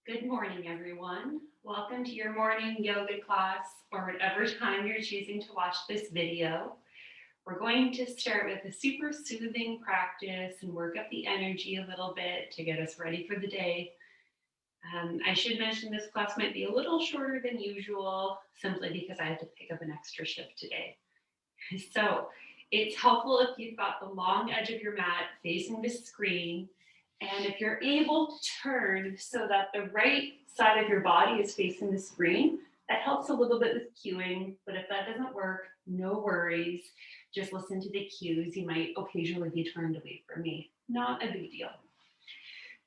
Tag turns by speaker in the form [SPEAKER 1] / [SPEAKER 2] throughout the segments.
[SPEAKER 1] Good morning, everyone. Welcome to your morning yoga class or whatever time you're choosing to watch this video. We're going to start with a super soothing practice and work up the energy a little bit to get us ready for the day. I should mention this class might be a little shorter than usual simply because I had to pick up an extra shift today. So it's helpful if you've got the long edge of your mat facing the screen, and if you're able to turn so that the right side of your body is facing the screen, that helps a little bit with cueing. But if that doesn't work, no worries. Just listen to the cues. You might occasionally be turned away from me. Not a big deal.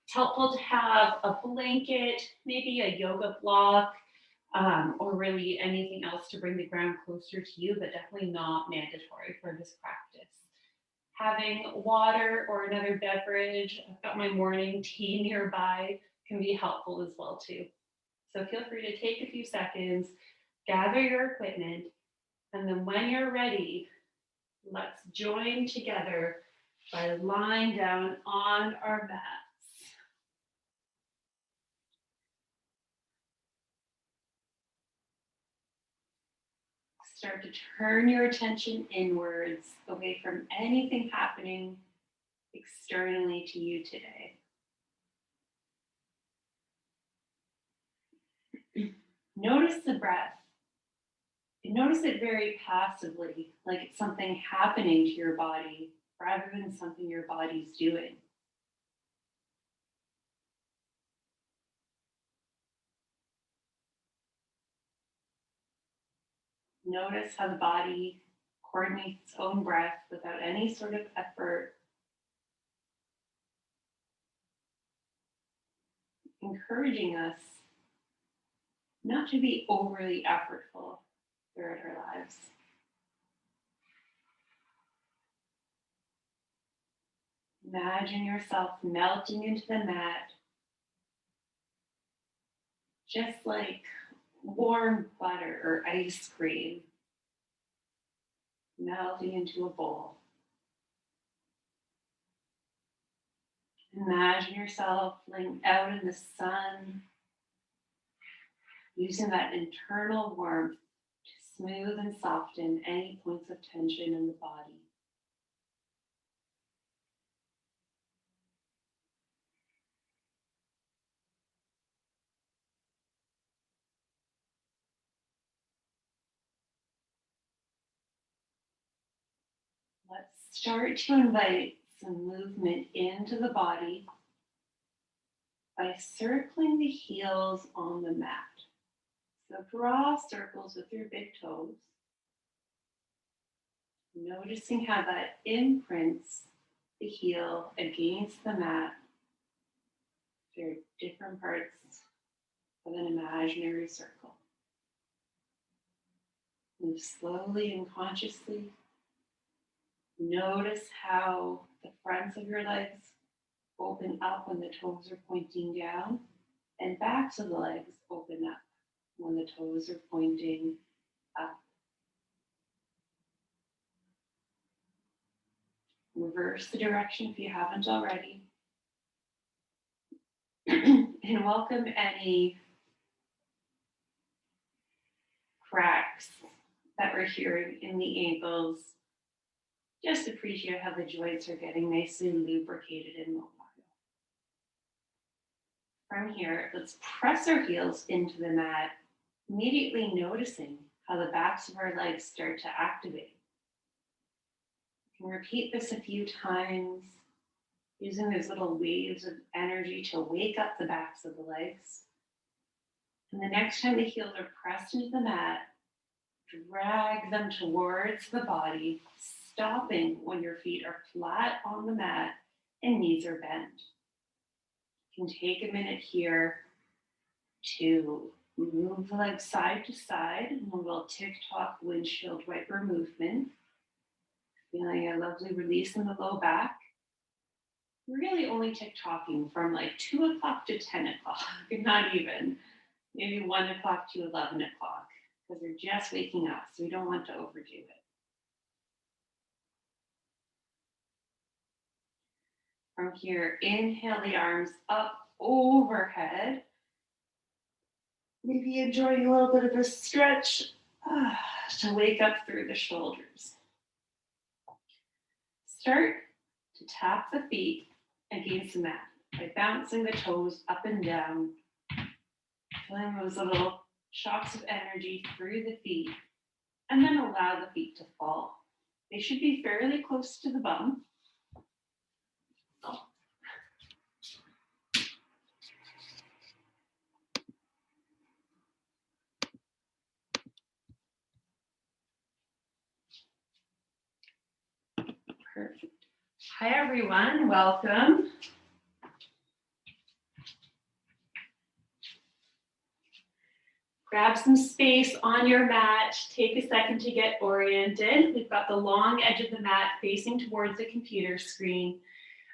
[SPEAKER 1] It's helpful to have a blanket, maybe a yoga block, or really anything else to bring the ground closer to you, but definitely not mandatory for this practice. Having water or another beverage, I've got my morning tea nearby, can be helpful as well too. So feel free to take a few seconds, gather your equipment, and then when you're ready, let's join together by lying down on our mat. Start to turn your attention inwards, away from anything happening externally to you today. Notice the breath. Notice it very passively, like it's something happening to your body rather than something your body's doing. Notice how the body coordinates its own breath without any sort of effort, encouraging us not to be overly effortful throughout our lives. Imagine yourself melting into the mat, just like warm butter or ice cream melting into a bowl. Imagine yourself laying out in the sun, using that internal warmth to smooth and soften any points of tension in the body. Let's start to invite some movement into the body by circling the heels on the mat. So draw circles with your big toes, noticing how that imprints the heel against the mat. There are different parts of an imaginary circle. Move slowly and consciously. Notice how the fronts of your legs open up when the toes are pointing down, and backs of the legs open up when the toes are pointing up. Reverse the direction if you haven't already. And welcome any cracks that we're hearing in the ankles. Just appreciate how the joints are getting nicely lubricated and mobile. From here, let's press our heels into the mat, immediately noticing how the backs of our legs start to activate. You can repeat this a few times, using those little waves of energy to wake up the backs of the legs. And the next time the heels are pressed into the mat, drag them towards the body, stopping when your feet are flat on the mat and knees are bent. You can take a minute here to move the legs side to side in a little tick-tock windshield wiper movement. Feeling a lovely release in the low back. Really only tick-tocking from like 2 o'clock to 10 o'clock, not even. Maybe 1 o'clock to 11 o'clock, because they're just waking up, so we don't want to overdo it. From here, inhale the arms up overhead, Maybe enjoying a little bit of a stretch to wake up through the shoulders. Start to tap the feet against the mat by bouncing the toes up and down, feeling those little shocks of energy through the feet, and then allow the feet to fall. They should be fairly close to the bum. Perfect. Hi, everyone. Welcome. Grab some space on your mat. Take a second to get oriented. We've got the long edge of the mat facing towards the computer screen.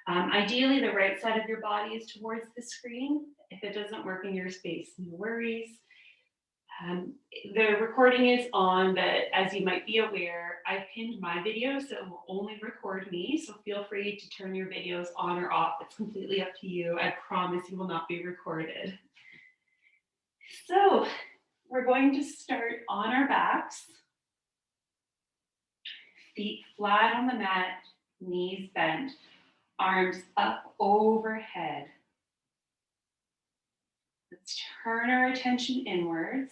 [SPEAKER 1] Ideally, the right side of your body is towards the screen. If it doesn't work in your space, no worries. The recording is on, but as you might be aware, I pinned my video, so it will only record me. So feel free to turn your videos on or off. It's completely up to you. I promise you will not be recorded. So we're going to start on our backs. Feet flat on the mat, knees bent, arms up overhead. Let's turn our attention inwards.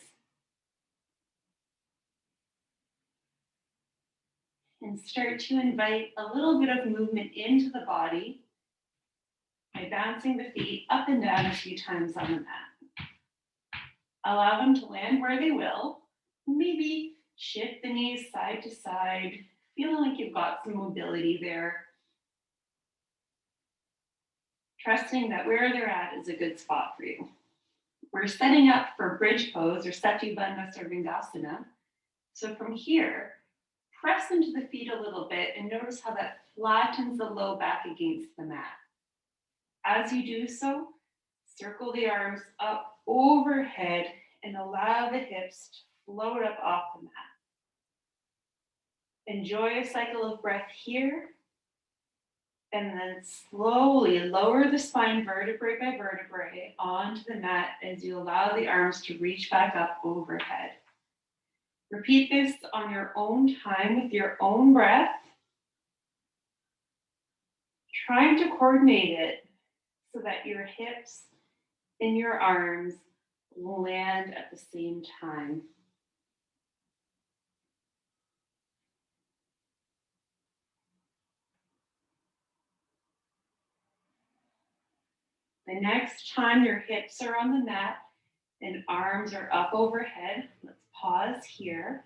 [SPEAKER 1] And start to invite a little bit of movement into the body by bouncing the feet up and down a few times on the mat. Allow them to land where they will. Maybe shift the knees side to side, feeling like you've got some mobility there. Trusting that where they're at is a good spot for you. We're setting up for bridge pose or Setu Bandha Sarvangasana. So from here, press into the feet a little bit and notice how that flattens the low back against the mat. As you do so, circle the arms up overhead and allow the hips to float up off the mat. Enjoy a cycle of breath here, and then slowly lower the spine vertebrae by vertebrae onto the mat as you allow the arms to reach back up overhead. Repeat this on your own time with your own breath, trying to coordinate it so that your hips and your arms land at the same time. The next time your hips are on the mat and arms are up overhead, let's pause here.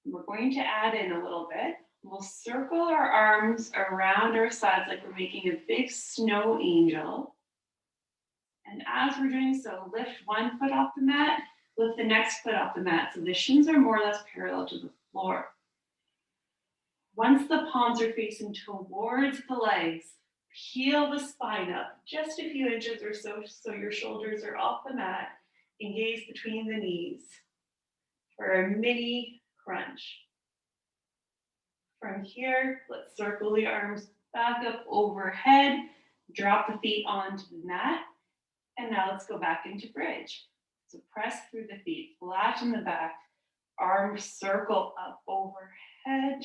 [SPEAKER 1] We're going to add in a little bit. We'll circle our arms around our sides like we're making a big snow angel. And as we're doing so, lift one foot off the mat, lift the next foot off the mat. So the shins are more or less parallel to the floor. Once the palms are facing towards the legs, peel the spine up just a few inches or so, so your shoulders are off the mat and gaze between the knees for a mini crunch. From here, let's circle the arms back up overhead, drop the feet onto the mat, and now let's go back into bridge. So press through the feet, flatten the back, arms circle up overhead.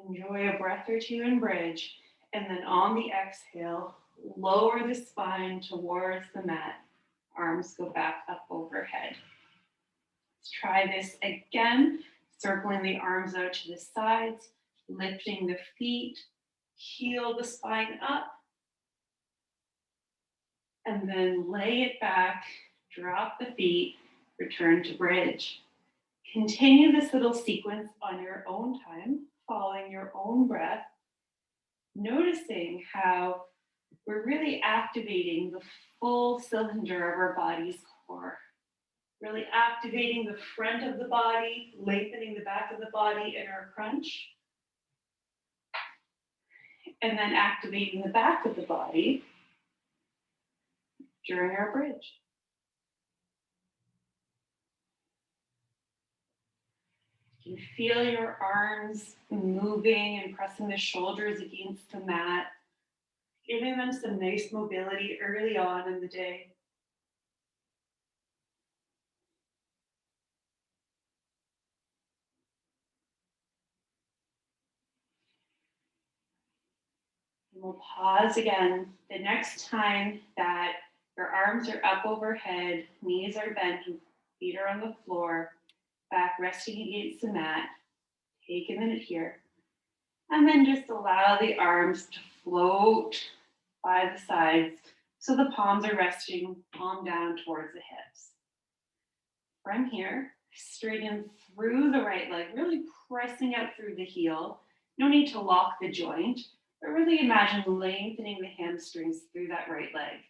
[SPEAKER 1] Enjoy a breath or two in bridge, and then on the exhale, lower the spine towards the mat. Arms go back up overhead. Let's try this again, circling the arms out to the sides, lifting the feet, heel the spine up, and then lay it back, drop the feet, return to bridge. Continue this little sequence on your own time, following your own breath, noticing how we're really activating the full cylinder of our body's core. Really activating the front of the body, lengthening the back of the body in our crunch, and then activating the back of the body during our bridge. You can feel your arms moving and pressing the shoulders against the mat, giving them some nice mobility early on in the day. We'll pause again. The next time that your arms are up overhead, knees are bent, feet are on the floor, back resting against the mat, take a minute here. And then just allow the arms to float by the sides so the palms are resting palm down towards the hips. From here, straighten through the right leg, really pressing out through the heel. No need to lock the joint, but really imagine lengthening the hamstrings through that right leg.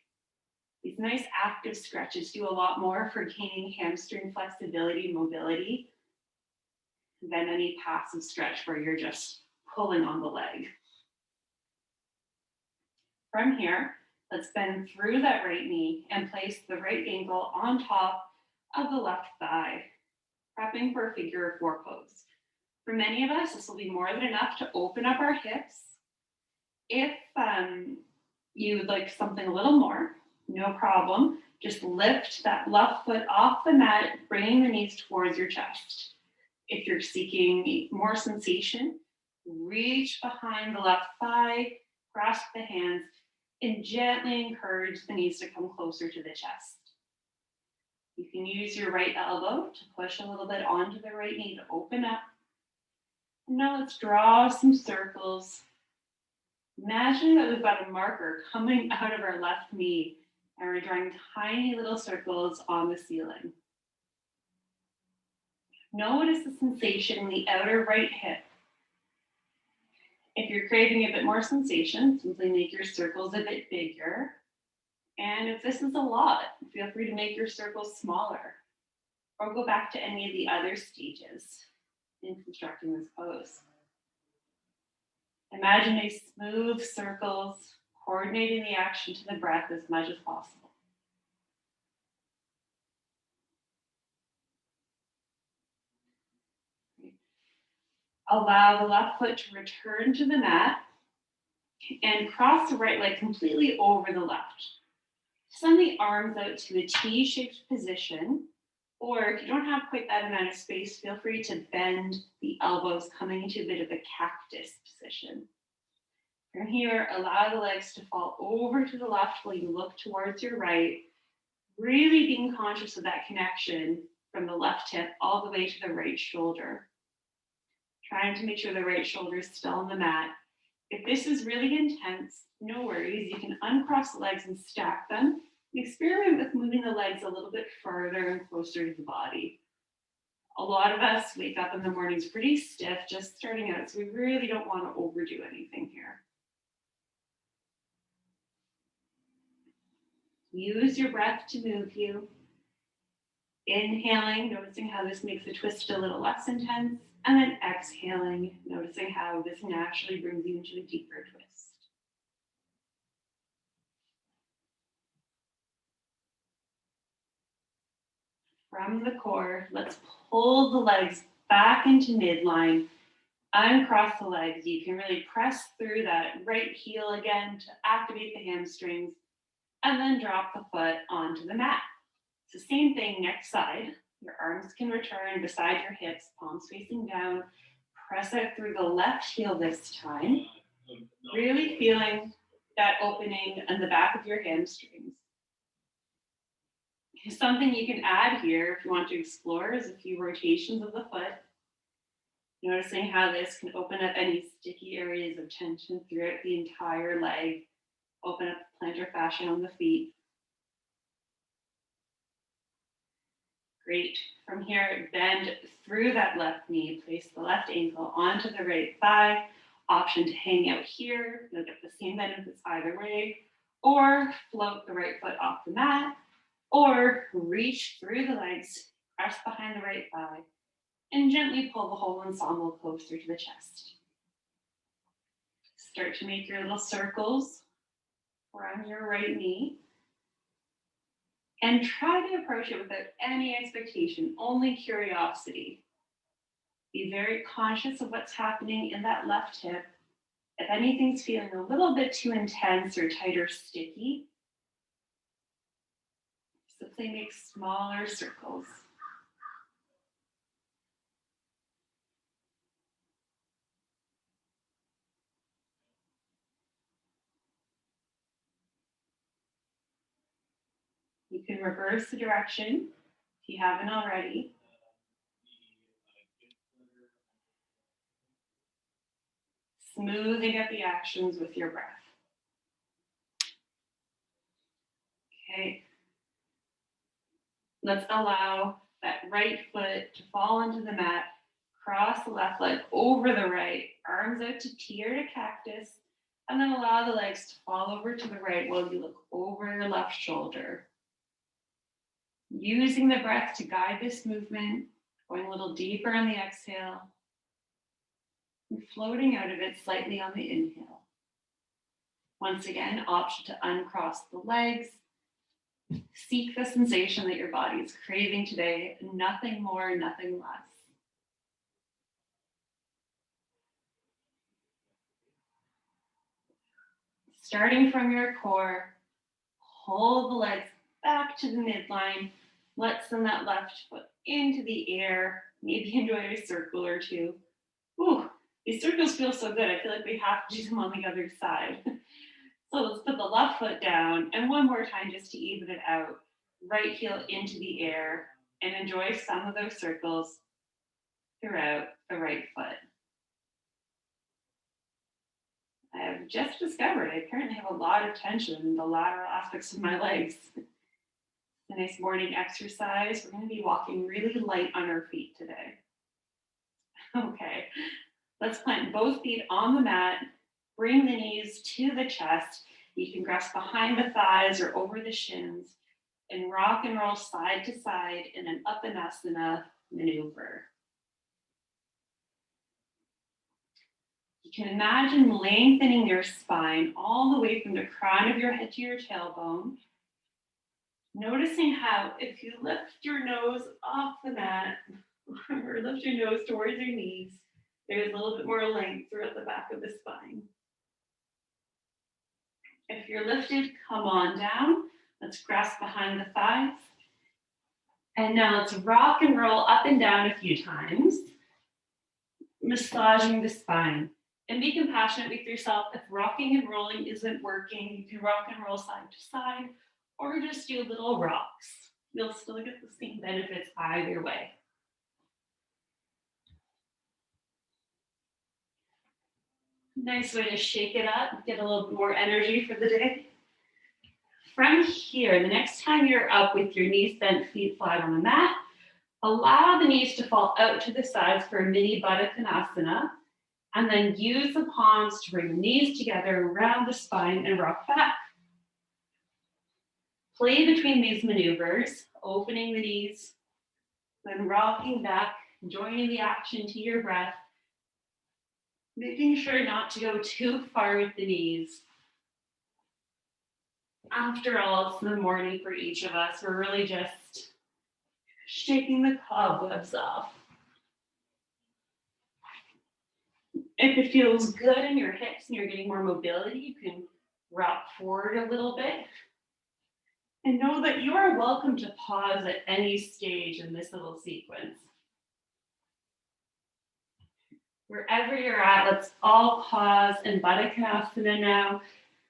[SPEAKER 1] These nice active stretches do a lot more for gaining hamstring flexibility and mobility than any passive stretch where you're just pulling on the leg. From here, let's bend through that right knee and place the right ankle on top of the left thigh, prepping for a figure of four pose. For many of us, this will be more than enough to open up our hips. If you would like something a little more, no problem. Just lift that left foot off the mat, bringing the knees towards your chest. If you're seeking more sensation, reach behind the left thigh, grasp the hands, and gently encourage the knees to come closer to the chest. You can use your right elbow to push a little bit onto the right knee to open up. And now let's draw some circles. Imagine that we've got a marker coming out of our left knee and we're drawing tiny little circles on the ceiling. Notice the sensation in the outer right hip. If you're craving a bit more sensation, simply make your circles a bit bigger. And if this is a lot, feel free to make your circles smaller or go back to any of the other stages in constructing this pose. Imagine a smooth circles, coordinating the action to the breath as much as possible. Allow the left foot to return to the mat and cross the right leg completely over the left. Send the arms out to a T-shaped position, or if you don't have quite that amount of space, feel free to bend the elbows, coming into a bit of a cactus position. From here, allow the legs to fall over to the left while you look towards your right, really being conscious of that connection from the left hip all the way to the right shoulder. Trying to make sure the right shoulder is still on the mat. If this is really intense, no worries. You can uncross the legs and stack them. Experiment with moving the legs a little bit further and closer to the body. A lot of us wake up in the mornings pretty stiff, just starting out, so we really don't want to overdo anything here. Use your breath to move you. Inhaling, noticing how this makes the twist a little less intense, and then exhaling, noticing how this naturally brings you into a deeper twist. From the core, let's pull the legs back into midline, uncross the legs. You can really press through that right heel again to activate the hamstrings, and then drop the foot onto the mat. It's the same thing next side. Your arms can return beside your hips, palms facing down. Press out through the left heel this time. Really feeling that opening in the back of your hamstrings. Something you can add here if you want to explore is a few rotations of the foot. Noticing how this can open up any sticky areas of tension throughout the entire leg. Open up the plantar fascia on the feet. Great. From here, bend through that left knee. Place the left ankle onto the right thigh. Option to hang out here. You'll get the same benefits either way. Or float the right foot off the mat. Or reach through the legs, press behind the right thigh, and gently pull the whole ensemble closer to the chest. Start to make your little circles around your right knee. And try to approach it without any expectation, only curiosity. Be very conscious of what's happening in that left hip. If anything's feeling a little bit too intense or tight or sticky, simply make smaller circles. You can reverse the direction if you haven't already. Smoothing out the actions with your breath. Okay. Let's allow that right foot to fall onto the mat. Cross the left leg over the right, arms out to T or to cactus, and then allow the legs to fall over to the right while you look over your left shoulder. Using the breath to guide this movement, going a little deeper on the exhale, and floating out of it slightly on the inhale. Once again, option to uncross the legs. Seek the sensation that your body is craving today, nothing more, nothing less. Starting from your core, hold the legs back to the midline. Let's send that left foot into the air. Maybe enjoy a circle or two. Ooh, these circles feel so good. I feel like we have to do them on the other side. So let's put the left foot down, and one more time just to even it out. Right heel into the air, and enjoy some of those circles throughout the right foot. I have just discovered I apparently have a lot of tension in the lateral aspects of my legs. A nice morning exercise. We're going to be walking really light on our feet today. Okay, let's plant both feet on the mat. Bring the knees to the chest. You can grasp behind the thighs or over the shins and rock and roll side to side in an Uttanasana maneuver. You can imagine lengthening your spine all the way from the crown of your head to your tailbone. Noticing how if you lift your nose off the mat or lift your nose towards your knees, there's a little bit more length throughout the back of the spine. If you're lifted, come on down. Let's grasp behind the thighs. And now let's rock and roll up and down a few times, massaging the spine. And be compassionate with yourself. If rocking and rolling isn't working, you can rock and roll side to side, or just do little rocks. You'll still get the same benefits either way. Nice way to shake it up, get a little bit more energy for the day. From here, the next time you're up with your knees bent, feet flat on the mat, allow the knees to fall out to the sides for a mini Baddha Konasana, and then use the palms to bring the knees together around the spine and rock back. Play between these maneuvers, opening the knees, then rocking back, joining the action to your breath, making sure not to go too far with the knees. After all, it's the morning for each of us. We're really just shaking the cobwebs off. If it feels good in your hips and you're getting more mobility, you can rock forward a little bit. And know that you are welcome to pause at any stage in this little sequence. Wherever you're at, let's all pause in Baddha Konasana now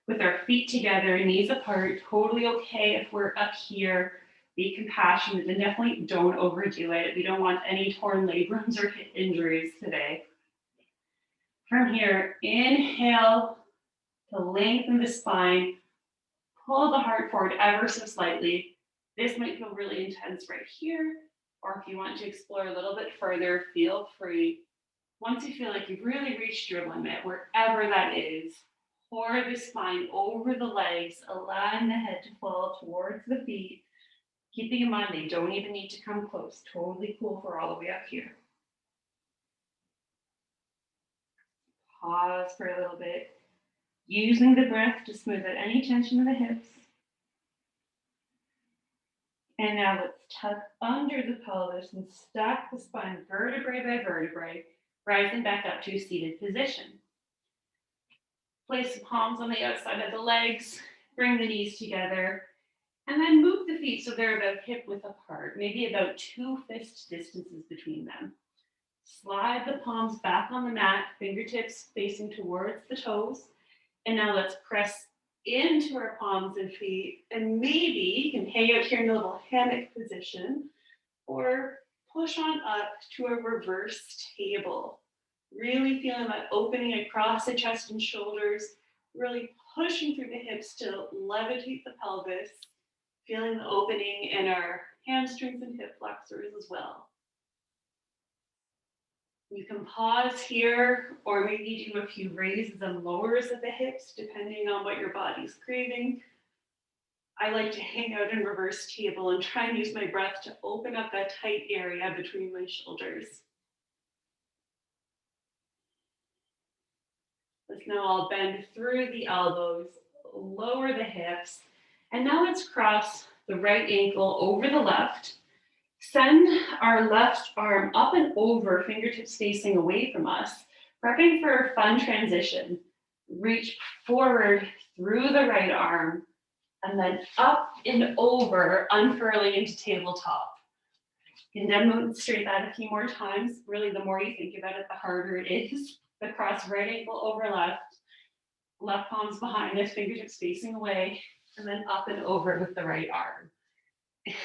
[SPEAKER 1] with our feet together, knees apart. Totally okay if we're up here. Be compassionate and definitely don't overdo it. We don't want any torn labrums or hip injuries today. From here, inhale to lengthen the spine. Pull the heart forward ever so slightly. This might feel really intense right here, or if you want to explore a little bit further, feel free. Once you feel like you've really reached your limit, wherever that is, pour the spine over the legs, allowing the head to fall towards the feet, keeping in mind they don't even need to come close. Totally cool for all the way up here. Pause for a little bit, using the breath to smooth out any tension in the hips. And now let's tuck under the pelvis and stack the spine vertebrae by vertebrae, rising back up to a seated position. Place the palms on the outside of the legs, bring the knees together, and then move the feet so they're about hip width apart, maybe about 2 fist distances between them. Slide the palms back on the mat, fingertips facing towards the toes. And now let's press into our palms and feet. And maybe you can hang out here in a little hammock position or push on up to a reverse table. Really feeling that opening across the chest and shoulders, really pushing through the hips to levitate the pelvis, feeling the opening in our hamstrings and hip flexors as well. You can pause here or maybe do a few raises and lowers of the hips depending on what your body's craving. I like to hang out in reverse table and try and use my breath to open up that tight area between my shoulders. Let's now all bend through the elbows, lower the hips, and now let's cross the right ankle over the left. Send our left arm up and over, fingertips facing away from us, prepping for a fun transition. Reach forward through the right arm, and then up and over, unfurling into tabletop. You can demonstrate that a few more times. Really, the more you think about it, the harder it is. The cross right ankle over left, left palms behind us, fingertips facing away, and then up and over with the right arm.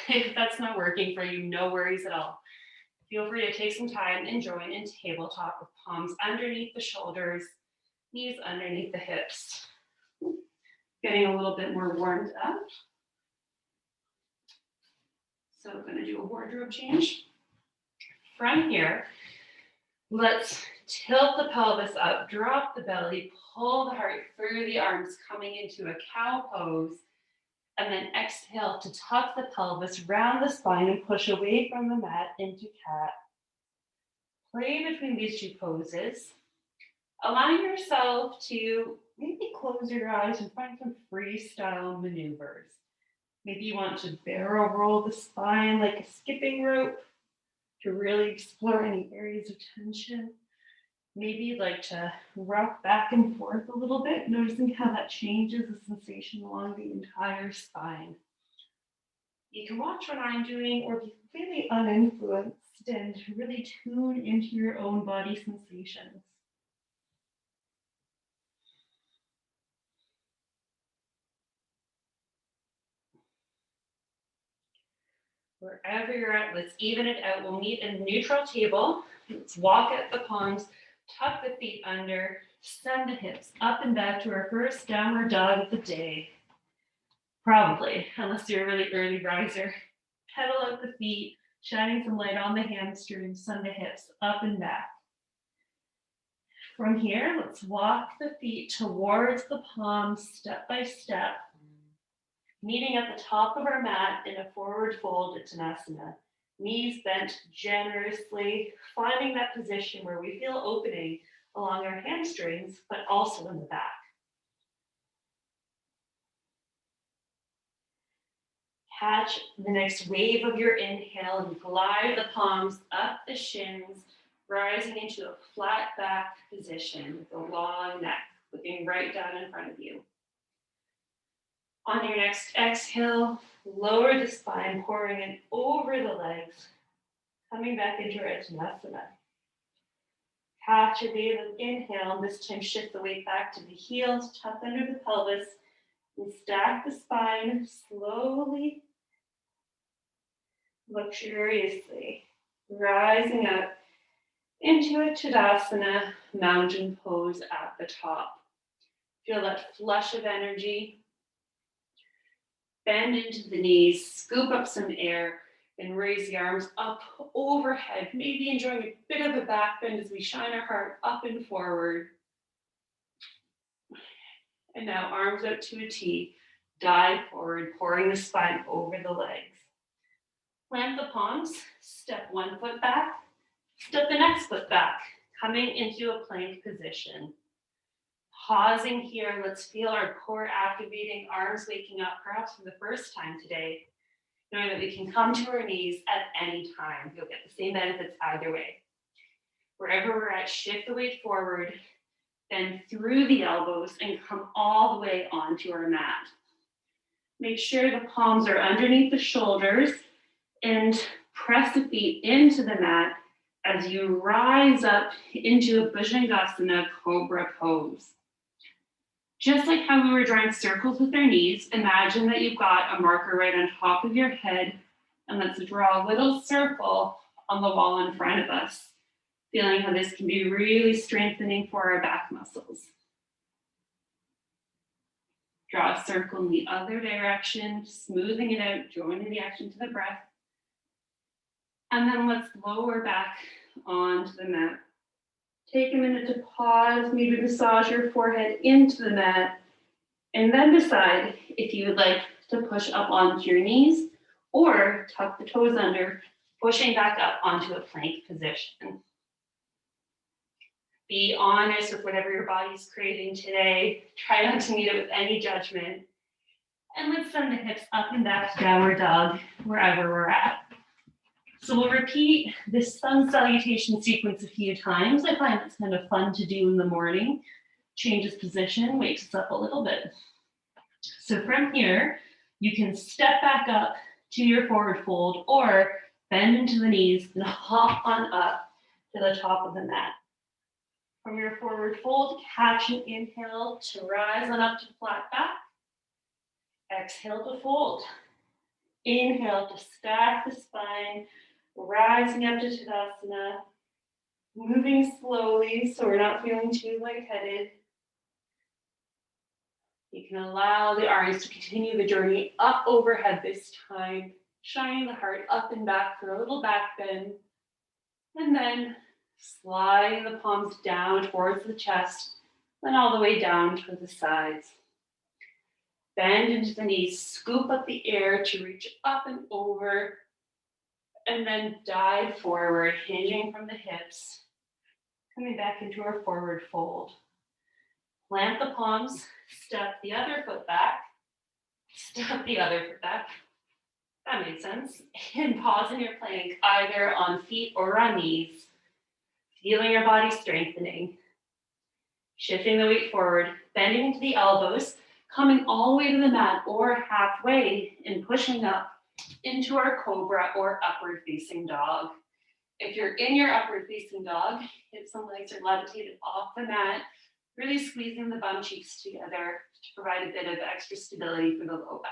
[SPEAKER 1] If that's not working for you, no worries at all. Feel free to take some time and join in tabletop with palms underneath the shoulders, knees underneath the hips. Getting a little bit more warmed up. So I'm going to do a wardrobe change. From here, let's tilt the pelvis up, drop the belly, pull the heart through the arms, coming into a cow pose, and then exhale to tuck the pelvis, round the spine, and push away from the mat into cat. Play between these two poses. Allowing yourself to maybe close your eyes and find some freestyle maneuvers. Maybe you want to barrel roll the spine like a skipping rope to really explore any areas of tension. Maybe you'd like to rock back and forth a little bit, noticing how that changes the sensation along the entire spine. You can watch what I'm doing or be completely uninfluenced and really tune into your own body sensations. Wherever you're at, let's even it out. We'll meet in neutral table. Let's walk at the palms, tuck the feet under, send the hips up and back to our first downward dog of the day. Probably, unless you're a really early riser. Pedal out the feet, shining some light on the hamstrings, send the hips up and back. From here, let's walk the feet towards the palms step by step, meeting at the top of our mat in a forward fold at Tadasana. Knees bent generously, finding that position where we feel opening along our hamstrings, but also in the back. Catch the next wave of your inhale and glide the palms up the shins, rising into a flat back position with a long neck, looking right down in front of you. On your next exhale, lower the spine, pouring in over the legs, coming back into our Tadasana. Catch your daily inhale, and this time shift the weight back to the heels, tuck under the pelvis, and stack the spine slowly, luxuriously, rising up into a Tadasana mountain pose at the top. Feel that flush of energy. Bend into the knees, scoop up some air, and raise the arms up overhead, maybe enjoying a bit of a back bend as we shine our heart up and forward. And now arms out to a T, dive forward, pouring the spine over the legs. Plant the palms, step one foot back, step the next foot back, coming into a plank position. Pausing here, let's feel our core activating, arms waking up, perhaps for the first time today, knowing that we can come to our knees at any time. You'll get the same benefits either way. Wherever we're at, shift the weight forward, bend through the elbows, and come all the way onto our mat. Make sure the palms are underneath the shoulders and press the feet into the mat as you rise up into a Bhujangasana Cobra pose. Just like how we were drawing circles with our knees, imagine that you've got a marker right on top of your head, and let's draw a little circle on the wall in front of us, feeling how this can be really strengthening for our back muscles. Draw a circle in the other direction, smoothing it out, joining the action to the breath. And then let's lower back onto the mat. Take a minute to pause, maybe massage your forehead into the mat, and then decide if you would like to push up onto your knees or tuck the toes under, pushing back up onto a plank position. Be honest with whatever your body's craving today. Try not to meet it with any judgment. And let's send the hips up and back to downward dog, wherever we're at. So we'll repeat this sun salutation sequence a few times. I find it's kind of fun to do in the morning. Changes position, wakes us up a little bit. So from here, you can step back up to your forward fold or bend into the knees and hop on up to the top of the mat. From your forward fold, catch an inhale to rise on up to flat back. Exhale to fold. Inhale to stack the spine, rising up to Tadasana, moving slowly so we're not feeling too lightheaded. You can allow the arms to continue the journey up overhead this time, shining the heart up and back for a little back bend, and then sliding the palms down towards the chest, then all the way down toward the sides. Bend into the knees, scoop up the air to reach up and over, and then dive forward, hinging from the hips, coming back into our forward fold. Plant the palms, step the other foot back, step the other foot back. That made sense. And pause in your plank, either on feet or on knees, feeling your body strengthening. Shifting the weight forward, bending into the elbows, coming all the way to the mat or halfway and pushing up into our Cobra or upward facing dog. If you're in your upward facing dog, hips and legs are levitated off the mat, really squeezing the bum cheeks together to provide a bit of extra stability for the low back.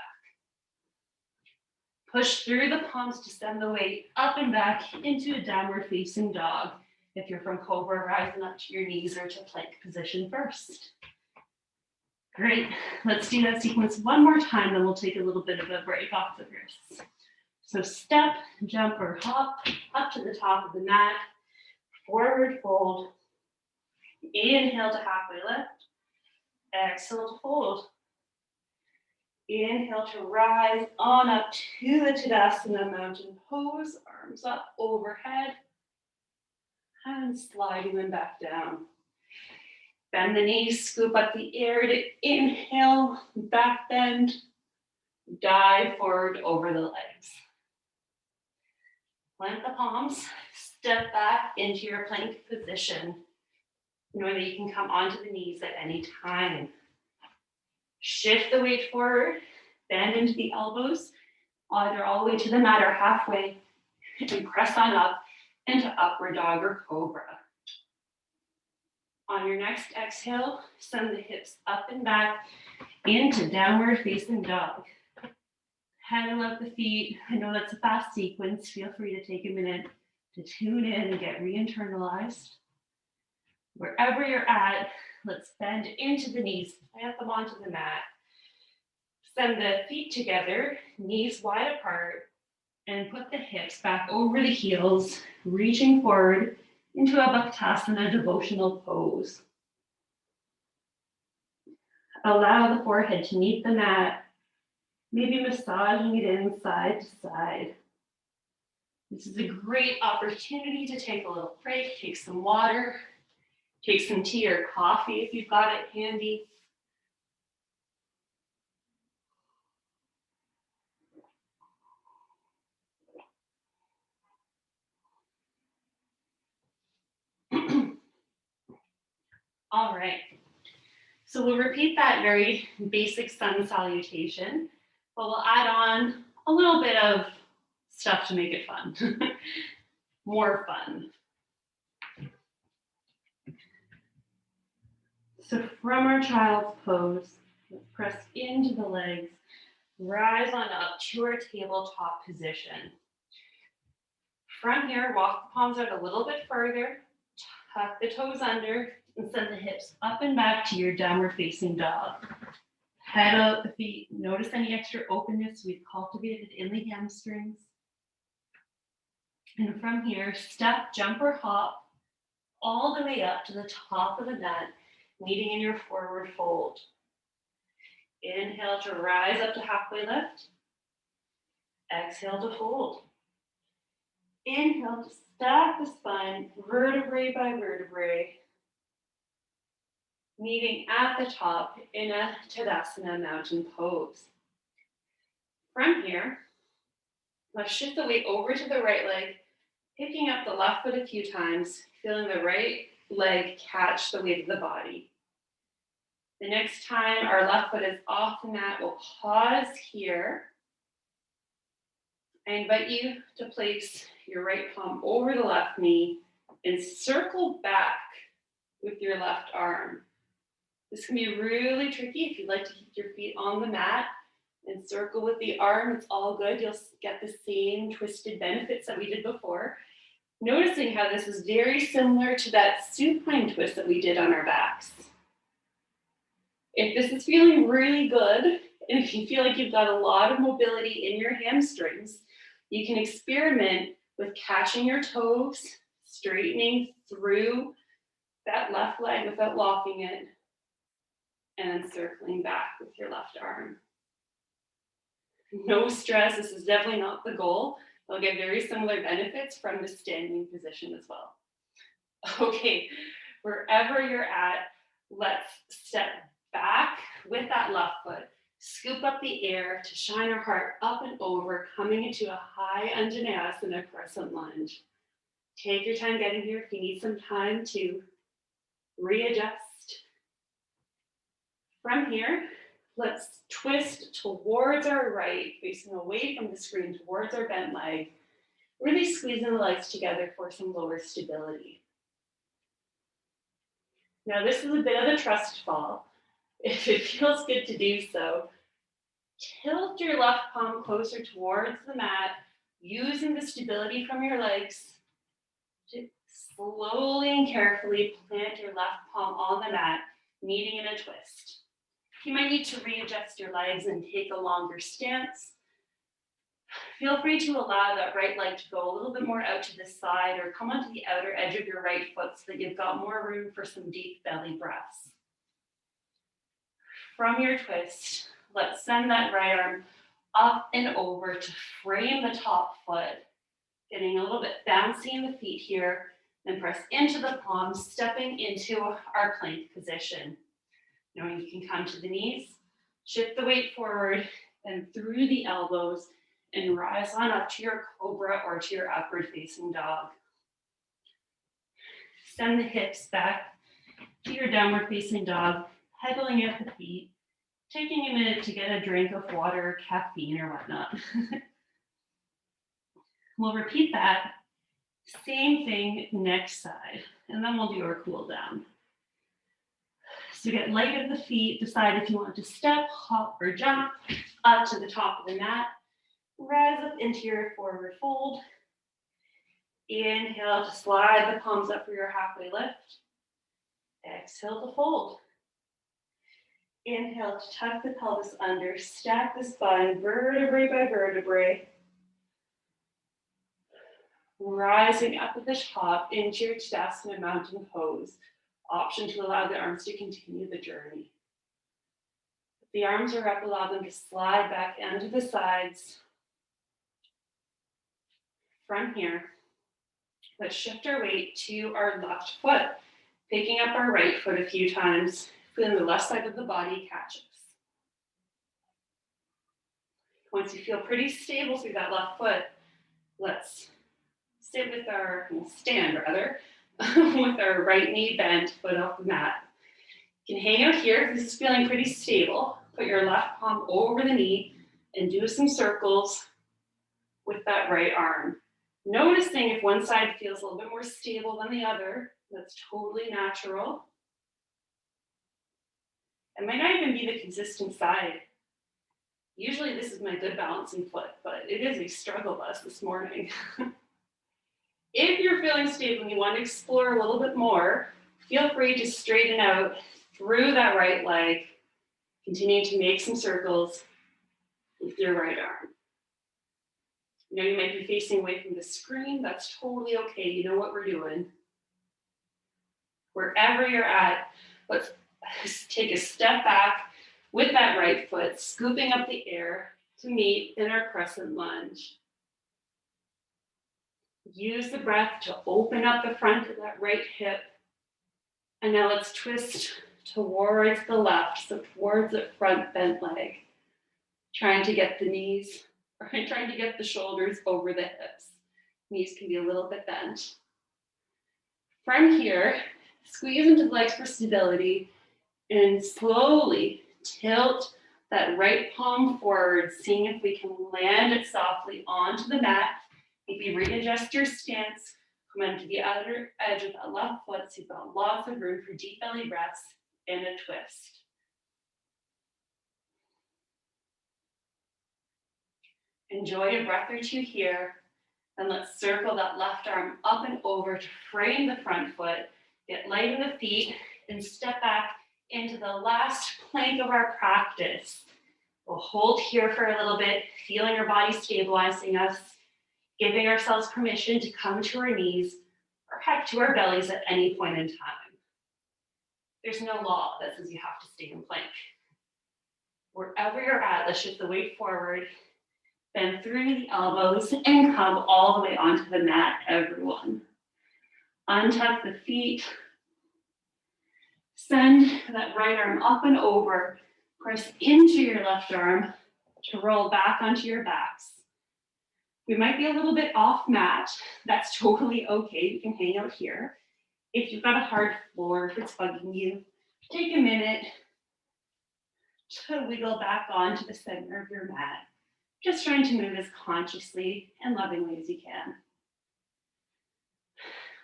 [SPEAKER 1] Push through the palms to send the weight up and back into a downward facing dog. If you're from Cobra, rising up to your knees or to plank position first. Great, let's do that sequence one more time, then we'll take a little bit of a break off the wrists. So step, jump, or hop up to the top of the mat, forward fold, inhale to halfway lift, exhale to fold. Inhale to rise on up to the Tadasana mountain pose, arms up overhead, and sliding them back down. Bend the knees, scoop up the air to inhale, back bend, dive forward over the legs. Plant the palms, step back into your plank position. Know that you can come onto the knees at any time. Shift the weight forward, bend into the elbows, either all the way to the mat or halfway, and press on up into upward dog or Cobra. On your next exhale, send the hips up and back into downward facing dog. Pedal up the feet. I know that's a fast sequence. Feel free to take a minute to tune in and get re-internalized. Wherever you're at, let's bend into the knees, plant them onto the mat. Send the feet together, knees wide apart, and put the hips back over the heels, reaching forward into a Bhaktasana devotional pose. Allow the forehead to meet the mat, maybe massaging it in side to side. This is a great opportunity to take a little break, take some water, take some tea or coffee if you've got it handy. All right, so we'll repeat that very basic sun salutation, but we'll add on a little bit of stuff to make it fun, more fun. So from our child's pose, let's press into the legs, rise on up to our tabletop position. From here, walk the palms out a little bit further, tuck the toes under, and send the hips up and back to your downward facing dog. Head out the feet. Notice any extra openness we've cultivated in the hamstrings. And from here, step, jump, or hop all the way up to the top of the mat, meeting in your forward fold. Inhale to rise up to halfway lift. Exhale to fold. Inhale to stack the spine, vertebrae by vertebrae, meeting at the top in a Tadasana mountain pose. From here, let's shift the weight over to the right leg, picking up the left foot a few times, feeling the right leg catch the weight of the body. The next time our left foot is off the mat, we'll pause here. I invite you to place your right palm over the left knee and circle back with your left arm. This can be really tricky if you'd like to keep your feet on the mat and circle with the arm. It's all good. You'll get the same twisted benefits that we did before. Noticing how this is very similar to that supine twist that we did on our backs. If this is feeling really good, and if you feel like you've got a lot of mobility in your hamstrings, you can experiment with catching your toes, straightening through that left leg without locking it, and then circling back with your left arm. No stress, this is definitely not the goal. You'll get very similar benefits from the standing position as well. Okay, wherever you're at, let's step back with that left foot. Scoop up the air to shine our heart up and over, coming into a high Untitled Crescent Lunge. Take your time getting here if you need some time to readjust. From here, let's twist towards our right, facing away from the screen, towards our bent leg. Really squeezing the legs together for some lower stability. Now this is a bit of a trust fall. If it feels good to do so, tilt your left palm closer towards the mat, using the stability from your legs to slowly and carefully plant your left palm on the mat, meeting in a twist. You might need to readjust your legs and take a longer stance. Feel free to allow that right leg to go a little bit more out to the side or come onto the outer edge of your right foot so that you've got more room for some deep belly breaths. From your twist, let's send that right arm up and over to frame the top foot, getting a little bit bouncy in the feet here, then press into the palms, stepping into our plank position. Knowing you can come to the knees, shift the weight forward and through the elbows and rise on up to your Cobra or to your upward facing dog. Send the hips back to your downward facing dog, pedaling at the feet, taking a minute to get a drink of water, caffeine, or whatnot. We'll repeat that same thing next side, and then we'll do our cool down. So get light at the feet, decide if you want to step, hop, or jump up to the top of the mat. Rise up into your forward fold. Inhale to slide the palms up for your halfway lift. Exhale to fold. Inhale to tuck the pelvis under, stack the spine vertebrae by vertebrae. Rising up at the top into your Tadasana mountain pose. Option to allow the arms to continue the journey. If the arms are up, allow them to slide back onto the sides. From here, let's shift our weight to our left foot, picking up our right foot a few times, feeling the left side of the body catch us. Once you feel pretty stable through that left foot, let's stand with our right knee bent, foot off the mat. You can hang out here if this is feeling pretty stable. Put your left palm over the knee and do some circles with that right arm. Noticing if one side feels a little bit more stable than the other, that's totally natural. It might not even be the consistent side. Usually this is my good balancing foot, but it is a struggle bus this morning. If you're feeling stable and you want to explore a little bit more, feel free to straighten out through that right leg, continue to make some circles with your right arm. You know, you might be facing away from the screen. That's totally okay. You know what we're doing. Wherever you're at, let's take a step back with that right foot, scooping up the air to meet in our crescent lunge. Use the breath to open up the front of that right hip. And now let's twist towards the left, so towards the front bent leg. Trying to get the knees, or trying to get the shoulders over the hips. Knees can be a little bit bent. From here, squeeze into the legs for stability and slowly tilt that right palm forward, seeing if we can land it softly onto the mat. Maybe readjust your stance, come onto the outer edge of that left foot so you've got lots of room for deep belly breaths and a twist. Enjoy a breath or two here, and let's circle that left arm up and over to frame the front foot, get light in the feet, and step back into the last plank of our practice. We'll hold here for a little bit, feeling our body stabilizing us, giving ourselves permission to come to our knees or heck to our bellies at any point in time. There's no law that says you have to stay in plank. Wherever you're at, let's shift the weight forward, bend through the elbows, and come all the way onto the mat, everyone. Untuck the feet. Send that right arm up and over. Press into your left arm to roll back onto your backs. We might be a little bit off mat. That's totally okay. You can hang out here. If you've got a hard floor, if it's bugging you, take a minute to wiggle back onto the center of your mat. Just trying to move as consciously and lovingly as you can.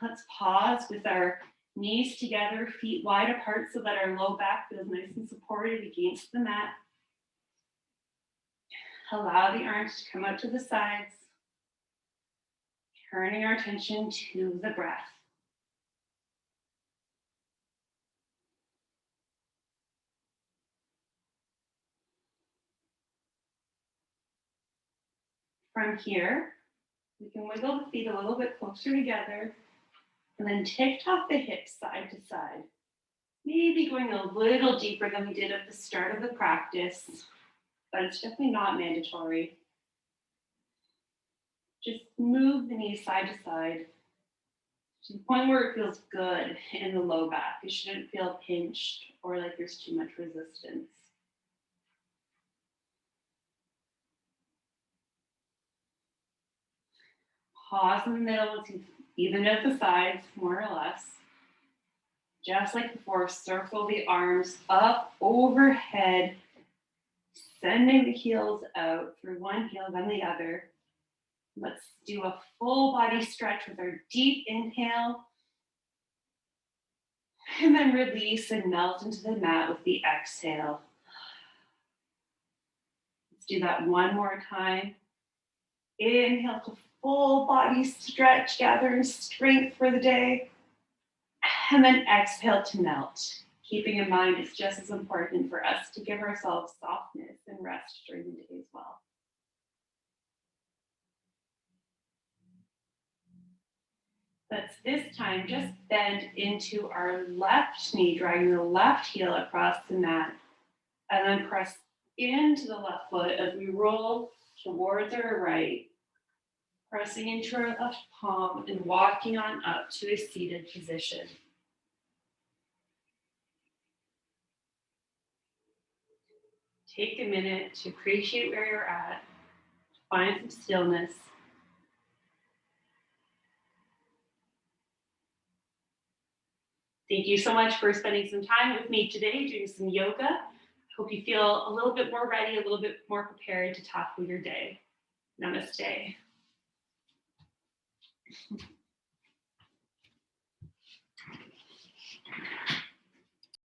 [SPEAKER 1] Let's pause with our knees together, feet wide apart so that our low back feels nice and supported against the mat. Allow the arms to come out to the sides, turning our attention to the breath. From here, we can wiggle the feet a little bit closer together and then tick-tock the hips side to side. Maybe going a little deeper than we did at the start of the practice, but it's definitely not mandatory. Just move the knees side to side to the point where it feels good in the low back. It shouldn't feel pinched or like there's too much resistance. Pause in the middle to even out the sides, more or less. Just like before, circle the arms up overhead, sending the heels out through one heel, then the other. Let's do a full body stretch with our deep inhale. And then release and melt into the mat with the exhale. Let's do that one more time. Inhale to full body stretch, gathering strength for the day. And then exhale to melt. Keeping in mind it's just as important for us to give ourselves softness and rest during the day as well. Let's this time just bend into our left knee, dragging the left heel across the mat, and then press into the left foot as we roll towards our right, pressing into our left palm and walking on up to a seated position. Take a minute to appreciate where you're at, find some stillness. Thank you so much for spending some time with me today doing some yoga. I hope you feel a little bit more ready, a little bit more prepared to tackle your day. Namaste.